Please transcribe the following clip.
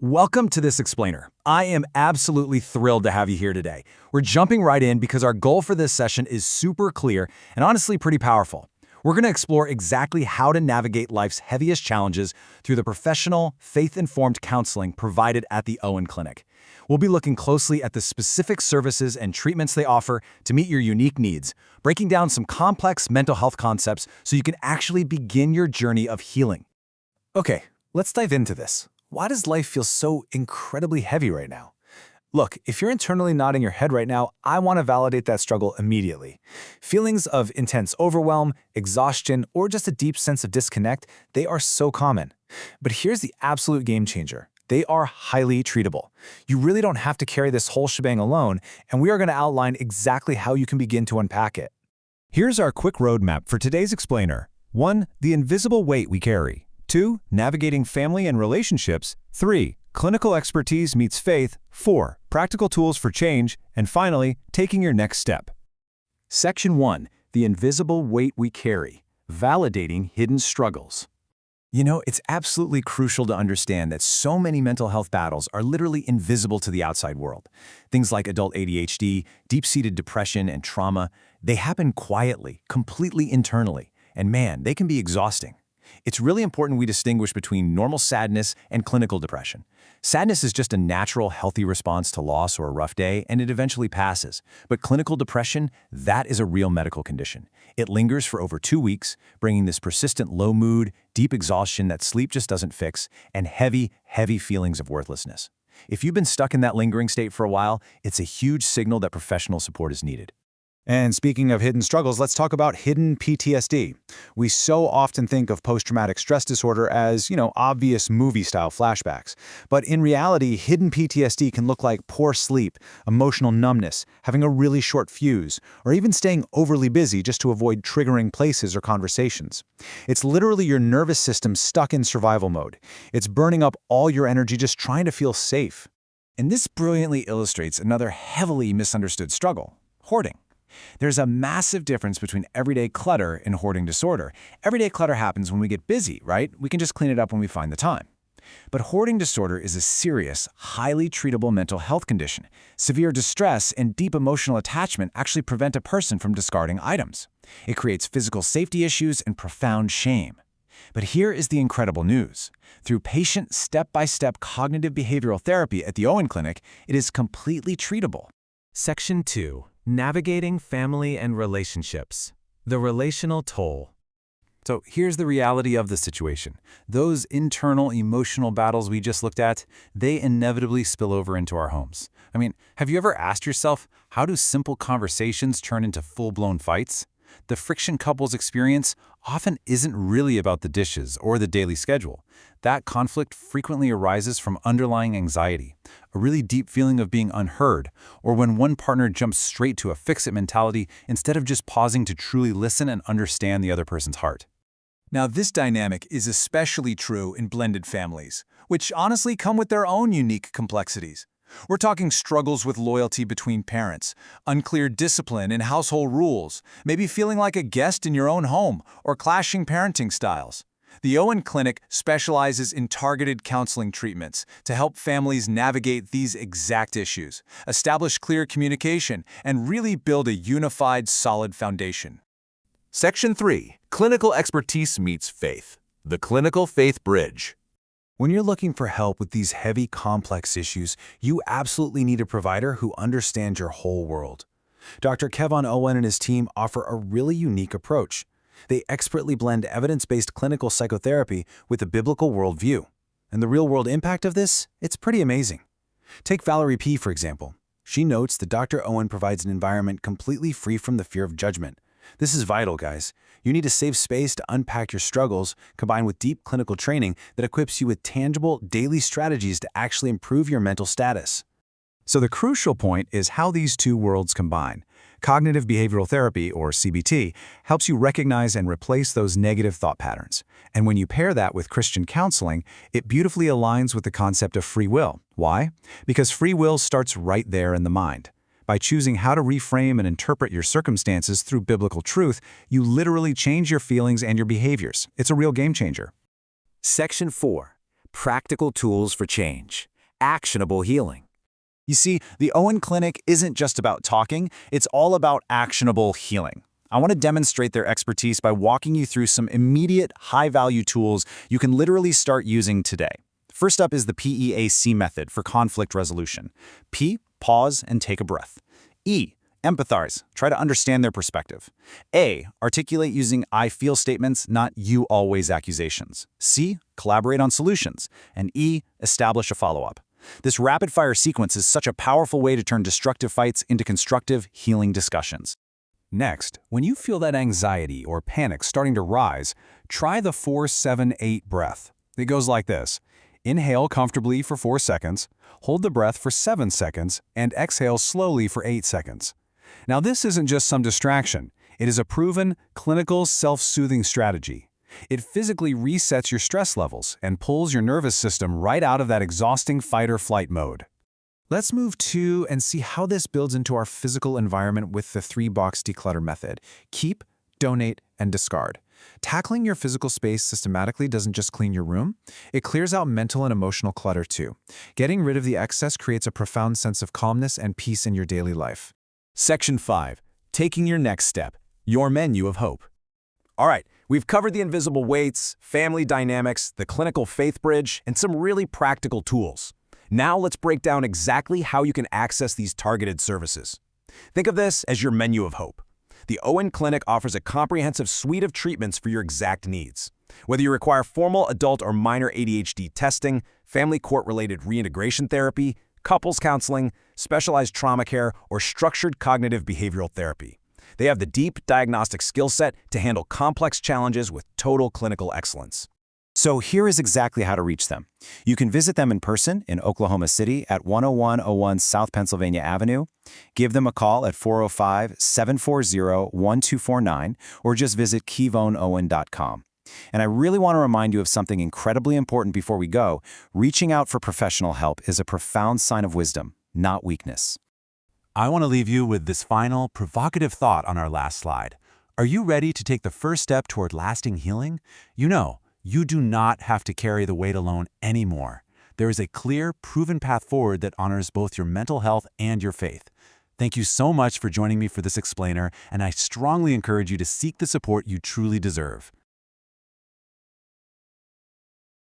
Welcome to This Explainer. I am absolutely thrilled to have you here today. We're jumping right in because our goal for this session is super clear and honestly pretty powerful. We're going to explore exactly how to navigate life's heaviest challenges through the professional, faith-informed counseling provided at the Owen Clinic. We'll be looking closely at the specific services and treatments they offer to meet your unique needs, breaking down some complex mental health concepts so you can actually begin your journey of healing. Okay, let's dive into this. Why does life feel so incredibly heavy right now? Look, if you're internally nodding your head right now, I want to validate that struggle immediately. Feelings of intense overwhelm, exhaustion, or just a deep sense of disconnect, they are so common. But here's the absolute game changer. They are highly treatable. You really don't have to carry this whole shebang alone, and we are going to outline exactly how you can begin to unpack it. Here's our quick roadmap for today's explainer. 1. The invisible weight we carry. 2. Navigating family and relationships. 3. Clinical expertise meets faith. 4. Practical tools for change. And finally, taking your next step. Section 1. The invisible weight we carry. Validating hidden struggles. You know, it's absolutely crucial to understand that so many mental health battles are literally invisible to the outside world. Things like adult ADHD, deep-seated depression, and trauma, they happen quietly, completely internally. And man, they can be exhausting. It's really important we distinguish between normal sadness and clinical depression. Sadness is just a natural, healthy response to loss or a rough day, and it eventually passes. But clinical depression, that is a real medical condition. It lingers for over 2 weeks, bringing this persistent low mood, deep exhaustion that sleep just doesn't fix, and heavy, heavy feelings of worthlessness. If you've been stuck in that lingering state for a while, it's a huge signal that professional support is needed. And speaking of hidden struggles, let's talk about hidden PTSD. We so often think of post-traumatic stress disorder as, obvious movie-style flashbacks. But in reality, hidden PTSD can look like poor sleep, emotional numbness, having a really short fuse, or even staying overly busy just to avoid triggering places or conversations. It's literally your nervous system stuck in survival mode. It's burning up all your energy just trying to feel safe. And this brilliantly illustrates another heavily misunderstood struggle: hoarding. There's a massive difference between everyday clutter and hoarding disorder. Everyday clutter happens when we get busy, right? We can just clean it up when we find the time. But hoarding disorder is a serious, highly treatable mental health condition. Severe distress and deep emotional attachment actually prevent a person from discarding items. It creates physical safety issues and profound shame. But here is the incredible news. Through patient step-by-step cognitive behavioral therapy at the Owen Clinic, it is completely treatable. Section 2. Navigating family and relationships. The relational toll. So here's the reality of the situation. Those internal emotional battles we just looked at, they inevitably spill over into our homes. I mean, have you ever asked yourself, how do simple conversations turn into full-blown fights? The friction couples experience often isn't really about the dishes or the daily schedule. That conflict frequently arises from underlying anxiety, a really deep feeling of being unheard, or when one partner jumps straight to a fix-it mentality instead of just pausing to truly listen and understand the other person's heart. Now, this dynamic is especially true in blended families, which honestly come with their own unique complexities. We're talking struggles with loyalty between parents, unclear discipline and household rules, maybe feeling like a guest in your own home, or clashing parenting styles. The Owen Clinic specializes in targeted counseling treatments to help families navigate these exact issues, establish clear communication, and really build a unified, solid foundation. Section 3. Clinical expertise meets faith. The clinical faith bridge. When you're looking for help with these heavy, complex issues, you absolutely need a provider who understands your whole world. Dr. Kevin Owen and his team offer a really unique approach. They expertly blend evidence-based clinical psychotherapy with a biblical worldview. And the real-world impact of this? It's pretty amazing. Take Valerie P., for example. She notes that Dr. Owen provides an environment completely free from the fear of judgment. This is vital, guys. You need a safe space to unpack your struggles, combined with deep clinical training that equips you with tangible, daily strategies to actually improve your mental status. So the crucial point is how these two worlds combine. Cognitive behavioral therapy, or CBT, helps you recognize and replace those negative thought patterns. And when you pair that with Christian counseling, it beautifully aligns with the concept of free will. Why? Because free will starts right there in the mind. By choosing how to reframe and interpret your circumstances through biblical truth, you literally change your feelings and your behaviors. It's a real game changer. Section 4. Practical tools for change. actionable healing. You see, the Owen Clinic isn't just about talking, it's all about actionable healing. I want to demonstrate their expertise by walking you through some immediate, high-value tools you can literally start using today. First up is the PEAC method for conflict resolution. P, pause and take a breath. E, empathize, try to understand their perspective. A, articulate using I feel statements, not you always accusations. C, collaborate on solutions. And E, establish a follow-up. This rapid-fire sequence is such a powerful way to turn destructive fights into constructive, healing discussions. Next, when you feel that anxiety or panic starting to rise, try the 4-7-8 breath. It goes like this. Inhale comfortably for 4 seconds, hold the breath for 7 seconds, and exhale slowly for 8 seconds. Now, this isn't just some distraction. It is a proven, clinical, self-soothing strategy. It physically resets your stress levels and pulls your nervous system right out of that exhausting fight-or-flight mode. Let's move to and see how this builds into our physical environment with the 3-box declutter method. Keep, donate, and discard. Tackling your physical space systematically doesn't just clean your room, it clears out mental and emotional clutter too. Getting rid of the excess creates a profound sense of calmness and peace in your daily life. Section 5. Taking your next step. Your menu of hope. All right, we've covered the invisible weights, family dynamics, the clinical faith bridge, and some really practical tools. Now let's break down exactly how you can access these targeted services. Think of this as your menu of hope. The Owen Clinic offers a comprehensive suite of treatments for your exact needs. Whether you require formal adult or minor ADHD testing, family court-related reintegration therapy, couples counseling, specialized trauma care, or structured cognitive behavioral therapy, they have the deep diagnostic skill set to handle complex challenges with total clinical excellence. So here is exactly how to reach them. You can visit them in person in Oklahoma City at 10101 South Pennsylvania Avenue. Give them a call at 405-740-1249 or just visit KeyvoneOwen.com. And I really want to remind you of something incredibly important before we go. Reaching out for professional help is a profound sign of wisdom, not weakness. I want to leave you with this final, provocative thought on our last slide. Are you ready to take the first step toward lasting healing? You do not have to carry the weight alone anymore. There is a clear, proven path forward that honors both your mental health and your faith. Thank you so much for joining me for this explainer, and I strongly encourage you to seek the support you truly deserve.